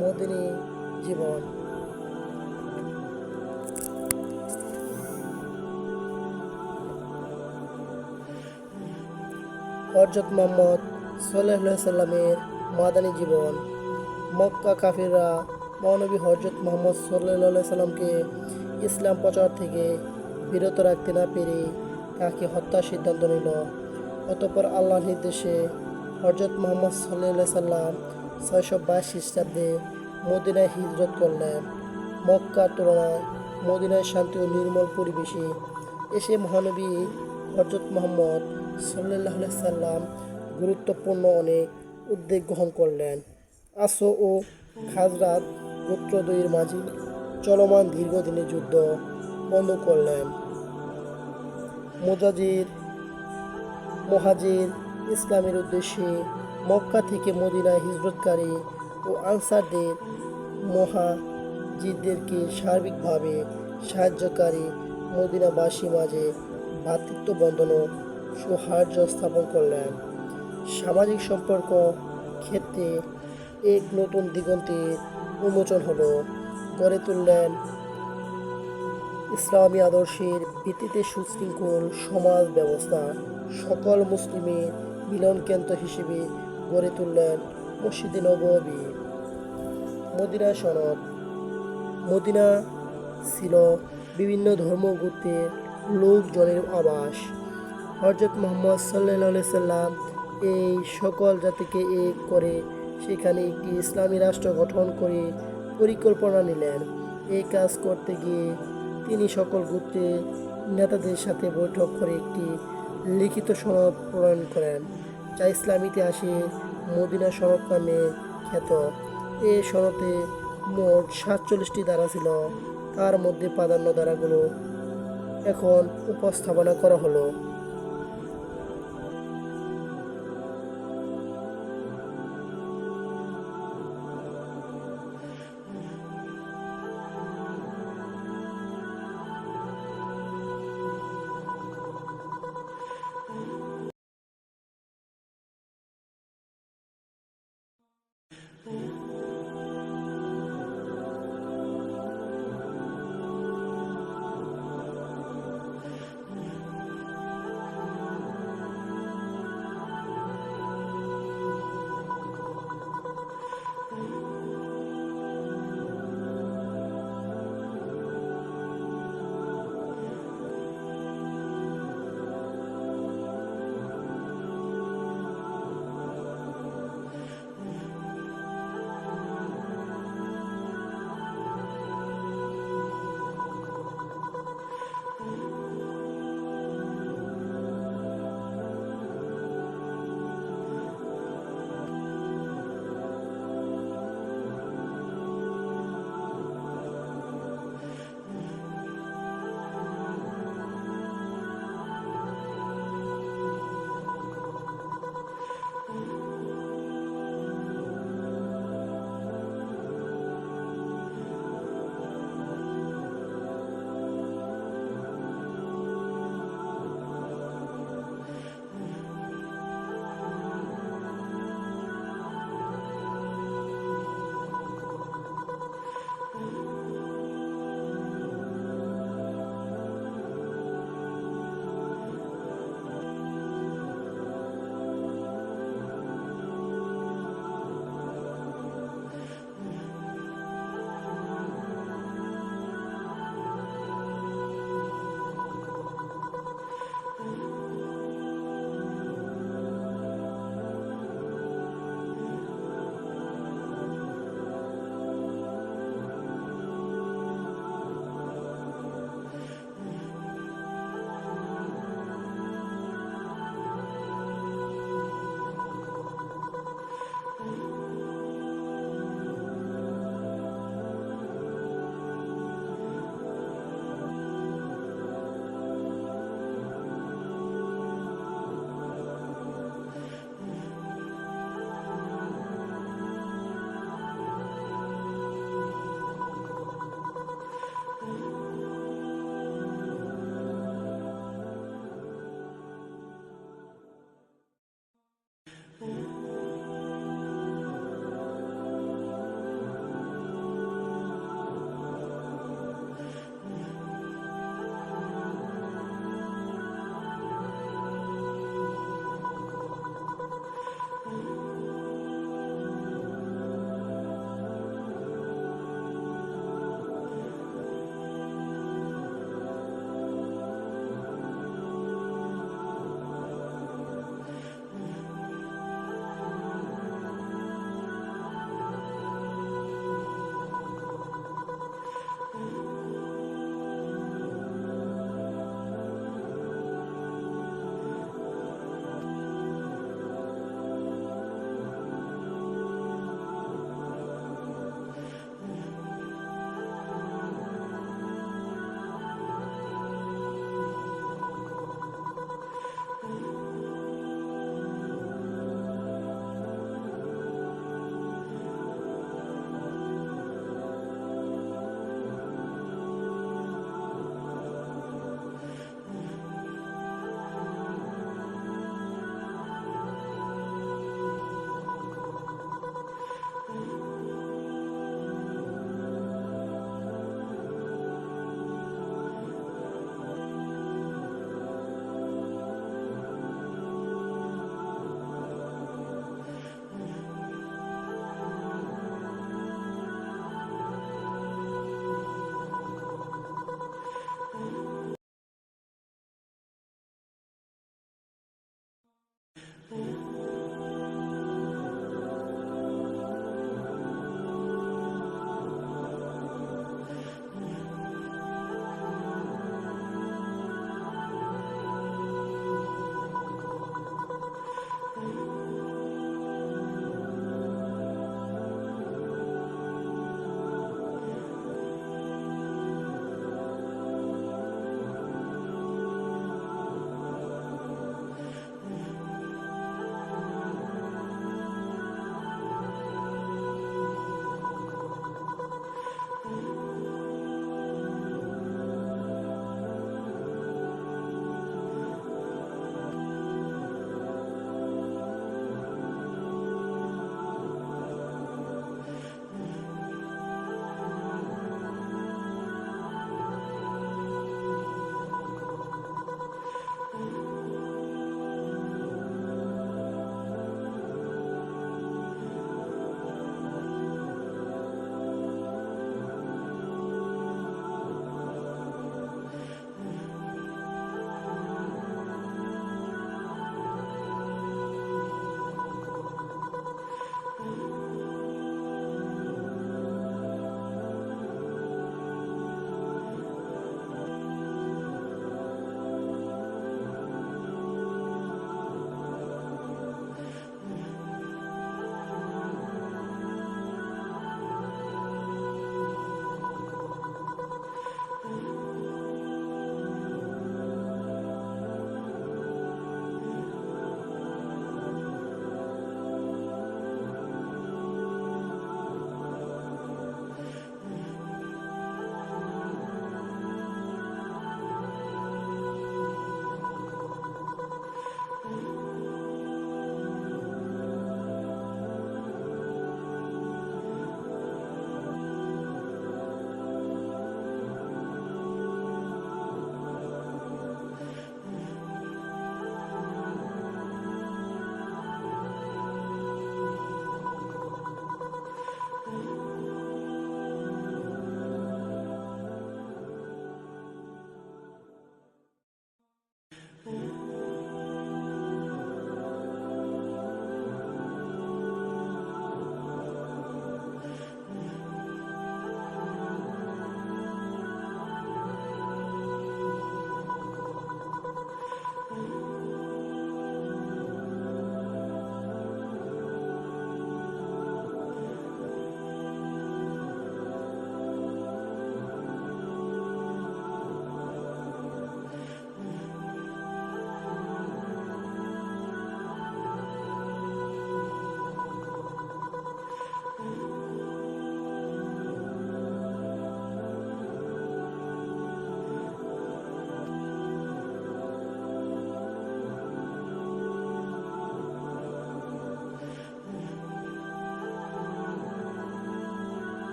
মদিনী জীবন। হযরত মুহাম্মদ সাল্লাল্লাহু আলাইহি সাল্লামের মাদানী জীবন। মক্কা কাফিররা মহানবী হযরত মুহাম্মদ সাল্লাল্লাহু আলাইহি সাল্লামকে ইসলাম প্রচার থেকে বিরত রাখতে না পেরে তাকে হত্যার সিদ্ধান্ত নিল। অতঃপর আল্লাহর নির্দেশে হযরত মুহাম্মদ সাল্লাল্লাহু আলাইহি সাল্লাম 622 খ্রিস্টাব্দে মদিনায় হিজরত করলেন। মক্কার তুলনায় মদিনায় শান্তি ও নির্মল পরিবেশে এসে মহানবী হযরত মুহাম্মদ সাল্লাল্লাহু আলাইহি সাল্লাম গুরুত্বপূর্ণ অনেক উদ্যোগ গ্রহণ করলেন। আসো ও খাজরাত গোত্রদ্বয়ের মাঝে চলমান দীর্ঘদিনের যুদ্ধ বন্ধ করলেন। মুহাজির ইসলামের উদ্দেশ্যে মক্কা থেকে মদিনায় হিজরতকারী ও আনসারদের মুহাজিরদেরকে সার্বিকভাবে সাহায্যকারী মদিনাবাসী মাঝে ভ্রাতৃত্ব বন্ধন ও সৌহার্দ্য স্থাপন করলেন। সামাজিক সম্পর্ক ক্ষেত্রে এক নতুন দিগন্তের উন্মোচন হলো। গড়ে তুললেন ইসলামী আদর্শের ভিত্তিতে সুশৃঙ্খল সমাজ ব্যবস্থা। সকল মুসলিমের মিলনকেন্দ্র হিসেবে গড়ে তুললেন মসজিদে নববী। মদিনা সনদ। মদিনা ছিল বিভিন্ন ধর্মগোত্রের লোকজনের আবাস। হযরত মুহাম্মদ সাল্লাল্লাহু আলাইহি সাল্লাম এই সকল জাতিকে এক করে সেখানে একটি ইসলামী রাষ্ট্র গঠন করে পরিকল্পনা নিলেন। এই কাজ করতে গিয়ে তিনি সকল গোত্রের নেতাদের সাথে বৈঠক করে একটি লিখিত সনদ প্রণয়ন করেন, যা ইসলাম ইতিহাসে মদিনা সনদ নামে খ্যাত। এই সনদে মোট 47টি ধারা ছিল। তার মধ্যে প্রাধান্য ধারাগুলো এখন উপস্থাপনা করা হলো।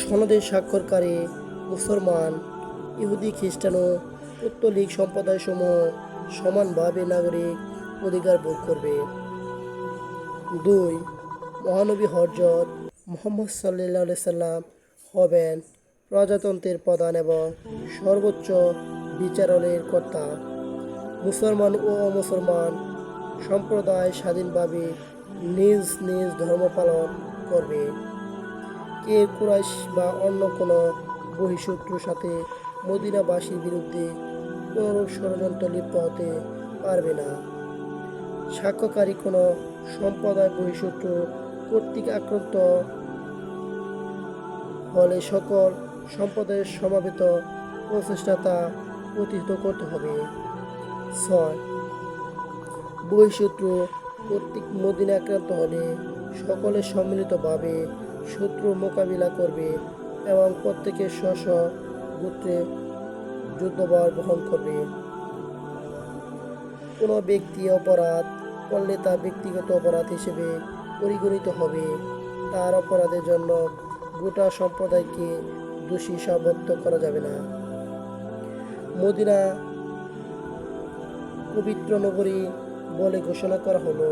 সনদে স্বাক্ষরকারী মুসলমান, ইহুদি, খ্রিস্টান ও পৌত্তলিক সম্প্রদায়সমূহ সমানভাবে নাগরিক অধিকার ভোগ করবে। 2. মহানবী হযরত মুহাম্মদ সাল্লাল্লাহু সাল্লাম হবেন প্রজাতন্ত্রের প্রধান এবং সর্বোচ্চ বিচারালয়ের কর্তা। মুসলমান ও অমুসলমান সম্প্রদায় স্বাধীনভাবে নিজ নিজ ধর্ম পালন করবে। কেউ কুরাইশ বা অন্য কোনো বহিঃশত্রুর সাথে মদিনাবাসীর বিরুদ্ধে কোনরূপ ষড়যন্ত্রে লিপ্ত হতে পারবে না। সাক্ষ্যকারী কোনো সম্প্রদায় বহিঃশত্রু কর্তৃক আক্রান্ত হলে সকল সম্প্রদায়ের সমবেত প্রচেষ্টা তা প্রতিহত করতে হবে। 6. বহিঃশত্রু কর্তৃক মদিনা আক্রান্ত হলে সকলে সম্মিলিতভাবে শত্রু মোকাবিলা করবে এবং প্রত্যেকের স্ব গোত্রে যুদ্ধভার বহন করবে। কোনো ব্যক্তি অপরাধ করলে তা ব্যক্তিগত অপরাধ হিসেবে পরিগণিত হবে। তার অপরাধের জন্য গোটা সম্প্রদায়কে দোষী সাব্যস্ত করা যাবে না। মদিনা পবিত্র নগরী বলে ঘোষণা করা হলো।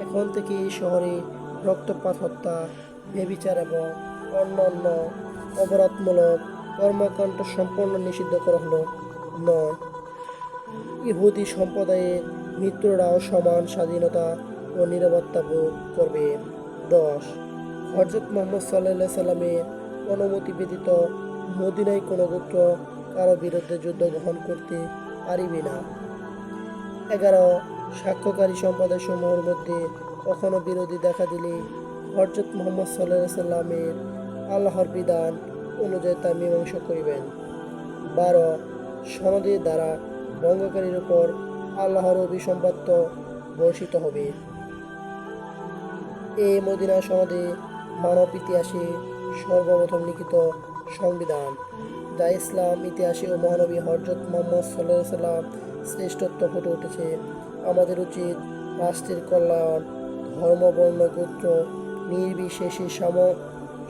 এখন থেকে এই শহরে রক্তপাত, হত্যা, ব্যভিচার এবং অন্যান্য অপরাধমূলক কর্মকাণ্ড সম্পূর্ণ নিষিদ্ধ করা হলো। 9. ইহুদি সম্প্রদায়ের মিত্ররাও সমান স্বাধীনতা ও নিরাপত্তা ভোগ করবে। 10. হযরত মুহাম্মদ সাল্লাল্লাহু সাল্লামের অনুমতি ব্যতীত মদিনায় কোনো গোত্র কারো বিরুদ্ধে যুদ্ধ গ্রহণ করতে পারিবে না। 11. সাক্ষ্যকারী সম্প্রদায়সমূহের মধ্যে কখনো বিরোধী দেখা দিলে হযরত মুহাম্মদ সাল্লাল্লাহু সাল্লামের আল্লাহর বিধান অনুযায়ী তা মীমাংসা করিবেন। 12. সনদের দ্বারা ভঙ্গকারীর উপর আল্লাহর অভিসম্পাত বর্ষিত হবে। এই মদিনা সনদে মানব ইতিহাসে সর্বপ্রথম লিখিত সংবিধান, যা ইসলাম ইতিহাসে ও মহানবী হযরত মুহাম্মদ সাল্লাল্লাহু আলাইহি ওয়াসাল্লাম শ্রেষ্ঠত্ব ফুটে উঠেছে। আমাদের উচিত রাষ্ট্রের কল্যাণ, ধর্ম, বর্ণ, গোত্র নির্বিশেষে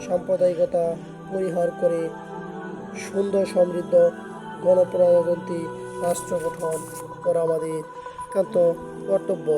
সাম্প্রদায়িকতা পরিহার করে সুন্দর সমৃদ্ধ গণপ্রজাতন্ত্রী রাষ্ট্র গঠন করা আমাদের একান্ত কর্তব্য।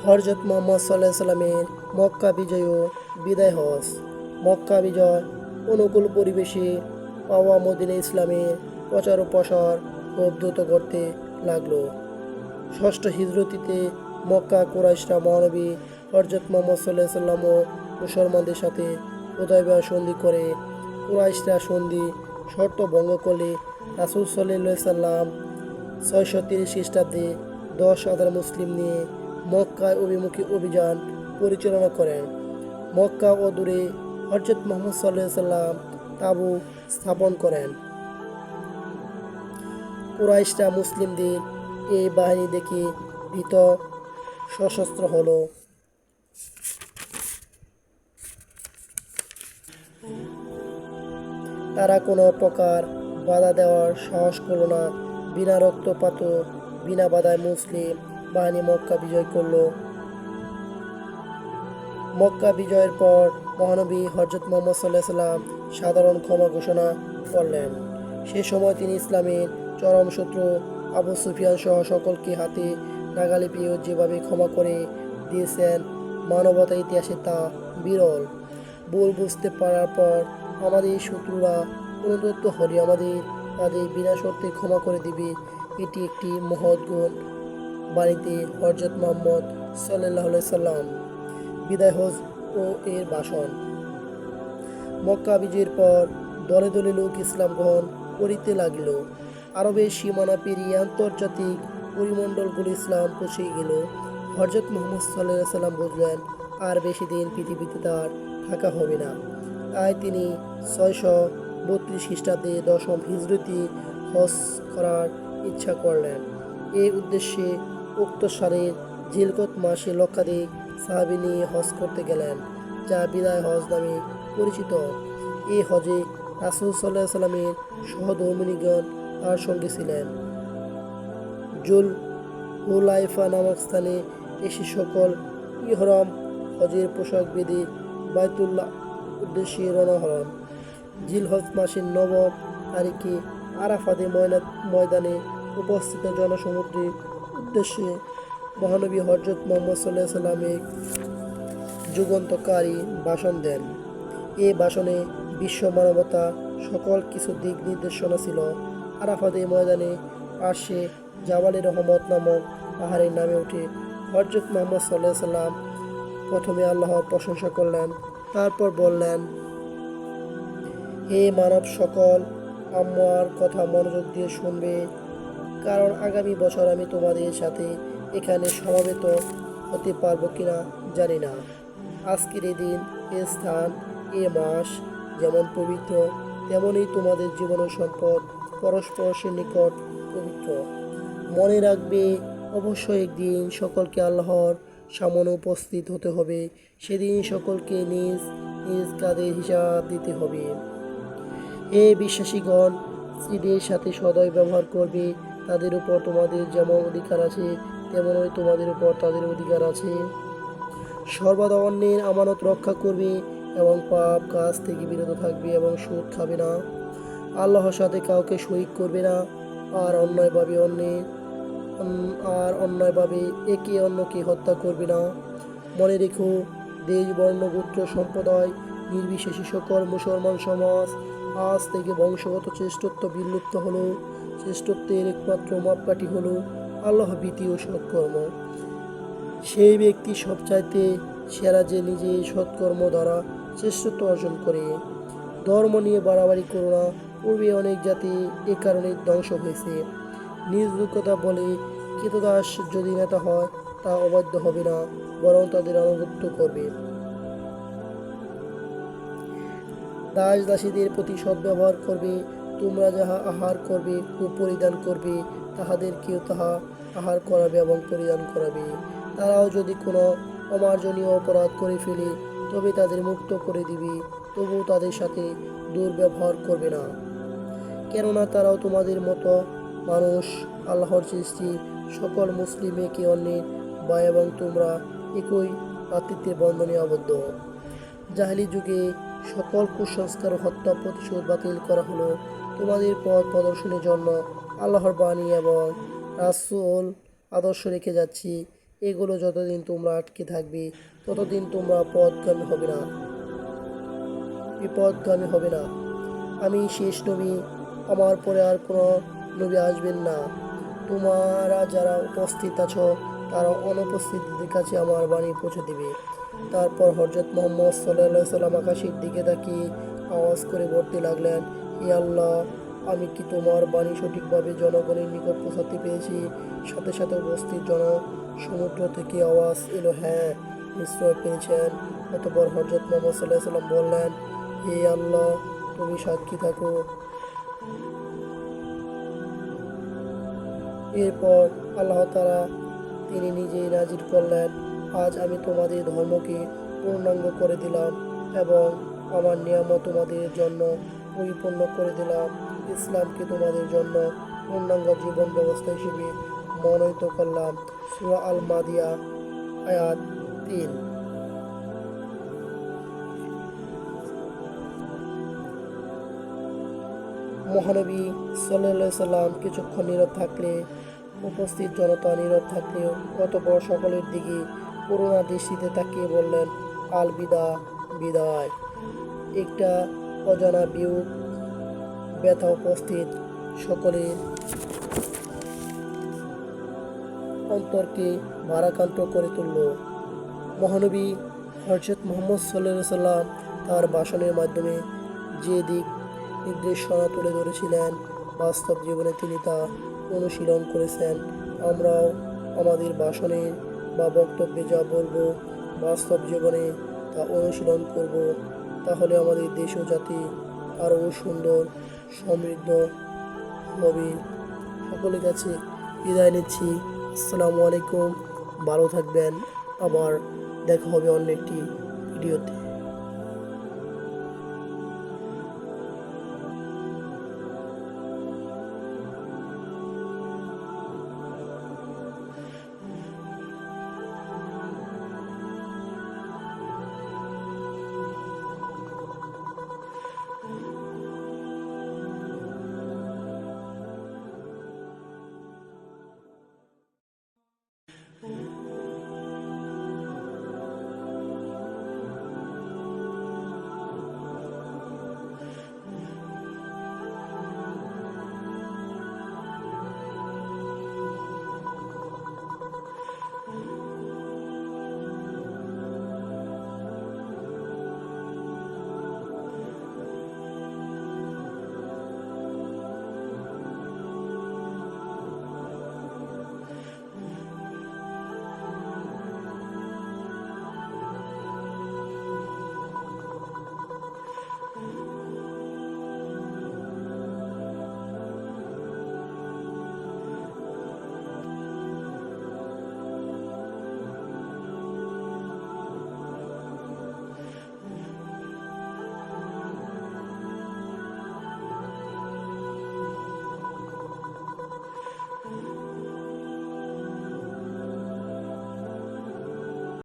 হযরত মুহাম্মদ সাল্লাল্লাহু আলাইহি সাল্লামের মক্কা বিজয় ও বিদায় হজ। মক্কা বিজয় অনুকূল পরিবেশে পাওয়া মদিনা ইসলামের প্রচার ও প্রসার খুব দ্রুত করতে লাগলো। ষষ্ঠ হিজরতিতে মক্কা কুরাইশরা মহানবী হযরত মুহাম্মদ সাল্লাল্লাহু আলাইহি সাল্লাম ও মুসলমানদের সাথে হুদায়বিয়া সন্ধি করে। কুরাইশরা সন্ধি শর্ত ভঙ্গ করলে রাসূল সাল্লাল্লাহু আলাইহি সাল্লাম 630 খ্রিস্টাব্দে 10,000 মুসলিম নিয়ে মক্কায় অভিমুখী অভিযান পরিচালনা করেন। মক্কা ও দূরে হযরত মুহাম্মদ সাল্লাল্লাহু আলাইহি সাল্লাম তাঁবু স্থাপন করেন। কুরাইশরা মুসলিমদের এই বাহিনী দেখে ভীত সশস্ত্র হলো। তারা কোনো প্রকার বাধা দেওয়ার সাহস করল না। বিনা রক্তপাত বিনা বাধায় মুসলিম বাহিনী মক্কা বিজয় করল। মক্কা বিজয়ের পর মহানবী হযরত মুহাম্মদ সাল্লাল্লাহু আলাইহি সাল্লাম সাধারণ ক্ষমা ঘোষণা করলেন। সে সময় তিনি ইসলামের চরম শত্রু আবু সুফিয়ান সহ সকলকে হাতে নাগালে পেয়েও যেভাবে ক্ষমা করে দিয়েছেন, মানবতা ইতিহাসে তা বিরল। ভুল বুঝতে পারার পর আমাদের শত্রুরা অনুতপ্ত হলে আমাদের তাদের বিনা শর্তে ক্ষমা করে দিবে, এটি একটি মহৎ গুণ। বাণীতে হযরত মুহাম্মদ সাল্লাল্লাহু আলাইহি সাল্লাম বিদায় হজ ও এর ভাষণ। মক্কা বিজয়ের পর দলে দলে লোক ইসলাম গ্রহণ করিতে লাগিল। আরবের সীমানা পেরিয়ে আন্তর্জাতিক পরিমণ্ডলগুলো ইসলাম পৌঁছে গেল। হযরত মুহাম্মদ সাল্লাল্লাহু আলাইহি সাল্লাম বুঝলেন আর বেশি দিন পৃথিবীতে তার থাকা হবে না। তাই তিনি 632 খ্রিস্টাব্দে 10ম হিজরতি হজ করার ইচ্ছা করলেন। এই উদ্দেশ্যে উক্ত সালের জিলকত মাসে লক্ষাধিক সাহাবী নিয়ে হজ করতে গেলেন, যা বিদায় হজ নামে পরিচিত। এই হজে রাসূল সাল্লাল্লাহু আলাইহি সাল্লামের সহধর্মিণীগণ তার সঙ্গে ছিলেন। জুল হুলাইফা নামক স্থানে এসে সকল ইহরাম হজের পোশাক বেঁধে বাইতুল্লাহ উদ্দেশ্যে রওনা হন। জিলহজ মাসের 9 তারিখে আরাফাতে ময়দানে উপস্থিত জনসমুদ্রের উদ্দেশ্যে মহানবী হযরত মুহাম্মদ সাল্লাল্লাহু আলাইহি সাল্লাম এক যুগান্তকারী ভাষণ দেন। এই ভাষণে বিশ্ব মানবতা সকল কিছু দিক নির্দেশনা ছিল। আরাফাতে ময়দানে পার্শ্বে জাবালে রহমত নামক পাহাড়ের নামে উঠে হযরত মুহাম্মদ সাল্লাল্লাহু আলাইহি সাল্লাম প্রথমে আল্লাহর প্রশংসা করলেন, তারপর বললেন, হে মানব সকল, আমার কথা মনোযোগ দিয়ে শুনবে, কারণ আগামী বছর আমি তোমাদের সাথে এখানে সমবেত হতে পারবো কিনা জানি না। আজকের এই দিন, এ স্থান, এ মাস যেমন পবিত্র, তেমনই তোমাদের জীবন ও সম্পদ পরস্পরের নিকট পবিত্র। মনে রাখবে, অবশ্যই একদিন সকলকে আল্লাহর সামনে উপস্থিত হতে হবে। সেদিন সকলকে নিজ নিজ কাজের হিসাব দিতে হবে। হে বিশ্বাসীগণ, স্ত্রীদের সাথে সদয় ব্যবহার করবে। তাদের উপর তোমাদের যেমন অধিকার আছে, তেমনই তোমাদের উপর তাদের অধিকার আছে। সর্বদা অন্যের আমানত রক্ষা করবে এবং পাপ কাজ থেকে বিরত থাকবে এবং সুদ খাবে না। আল্লাহর সাথে কাউকে শরীক করবে না আর অন্যায়ভাবে একে অন্যকে হত্যা করবে না। মনে রেখো, দেশ, বর্ণ, গোত্র, সম্প্রদায় নির্বিশেষে সকল মুসলমান সমাজ আজ থেকে বংশগত শ্রেষ্ঠত্ব বিলুপ্ত হলো। শ্রেষ্ঠত্বের একমাত্র মাপকাঠি হলো আল্লাহ ভীতি ও সৎকর্ম। সেই ব্যক্তি সবচাইতে সেরা যে নিজে সৎকর্ম দ্বারা শ্রেষ্ঠত্ব অর্জন করে। ধর্ম নিয়ে বাড়াবাড়ি করো না, পূর্বে অনেক জাতি এ কারণে ধ্বংস হয়েছে। নিজ যোগ্যতা বলে কৃতদাস যদি নেতা হয়, তা অবাধ্য হবে না, বরং তাদের আনুগত্য করবে। দাস দাসীদের প্রতি সদ্ব্যবহার করবে। তোমরা যাহা আহার করবে ও পরিধান করবে, তাহাদেরকেও তাহা আহার করাবে এবং পরিধান করাবে। তারাও যদি কোনো অমার্জনীয় অপরাধ করে ফেলে, তবে তাদের মুক্ত করে দিবে, তবুও তাদের সাথে দুর্ব্যবহার করবে না, কেননা তারাও তোমাদের মতো মানুষ। আল্লাহর সৃষ্টি সকল মুসলিম একে অন্যের ভাই এবং তোমরা একই ভ্রাতৃত্বের বন্ধনে আবদ্ধ। জাহেলি যুগে সকল কুসংস্কার ও হত্যা প্রতিশোধ বাতিল করা হলো। তোমাদের পথ প্রদর্শনের জন্য আল্লাহর বাণী এবং রাসূল আদর্শ রেখে যাচ্ছি। এগুলো যতদিন তোমরা আটকে থাকবে ততদিন তোমরা বিপদগামী হবে না। আমি শেষ নবী, আমার পরে আর কোনো নবী আসবেন না। তোমরা যারা উপস্থিত আছো তারা অনুপস্থিতদের কাছে আমার বাণী পৌঁছে দিবে। তারপর হযরত মুহাম্মদ সাল্লাল্লাহু আলাইহি সাল্লাম আকাশের দিকে তাকিয়ে আওয়াজ করে বলতে লাগলেন, হে আল্লাহ, আমি কি তোমার বাণী সঠিকভাবে জনগণের নিকট পৌঁছাতে পেরেছি? সাথে সাথে উপস্থিত সমুদ্র থেকে আওয়াজ এলো, হ্যাঁ, নিশ্চয় পেরেছেন। অতঃপর হযরত মুহাম্মদ সাল্লাল্লাহু আলাইহি সাল্লাম বললেন, হে আল্লাহ, তুমি সাক্ষী থাকো। এরপর আল্লাহ তাআলা তিনি নিজেই নাজিল করলেন, আজ আমি তোমাদের ধর্মকে পূর্ণাঙ্গ করে দিলাম এবং আমার নিয়ামত তোমাদের জন্য পরিপূর্ণ করে দিলাম। ইসলামকে তোমাদের জন্য পূর্ণাঙ্গ জীবন ব্যবস্থা হিসেবে মনোনীত করলাম। সূরা আল মাদিয়া আয়াত 3। মহানবী সাল্লাল্লাহু আলাইহি সাল্লাম কিছুক্ষণ নীরব থাকলে উপস্থিত জনতা নীরব থাকলেও অতঃপর সকলের দিকে করুণা দৃষ্টিতে তাকিয়ে বললেন, আল বিদায়। একটা অজানা বিয়োগ ব্যথা উপস্থিত সকলের অন্তরকে ভারাক্রান্ত করে তুলল। মহানবী হযরত মুহাম্মদ সাল্লাল্লাহু আলাইহি সাল্লাম তার ভাষণের মাধ্যমে যে দিক নির্দেশনা তুলে ধরেছিলেন, বাস্তব জীবনে তিনি তা অনুশীলন করেছেন। আমরাও আমাদের ভাষণে বা বক্তব্যে যা বলবো, বাস্তব জীবনে তা অনুশীলন করব। তাহলে আমাদের দেশ ও জাতি আরও সুন্দর, সমৃদ্ধ হবে। সকলের কাছে বিদায় নিচ্ছি। আসসালামু আলাইকুম, ভালো থাকবেন। আবার দেখা হবে অন্য একটি ভিডিওতে।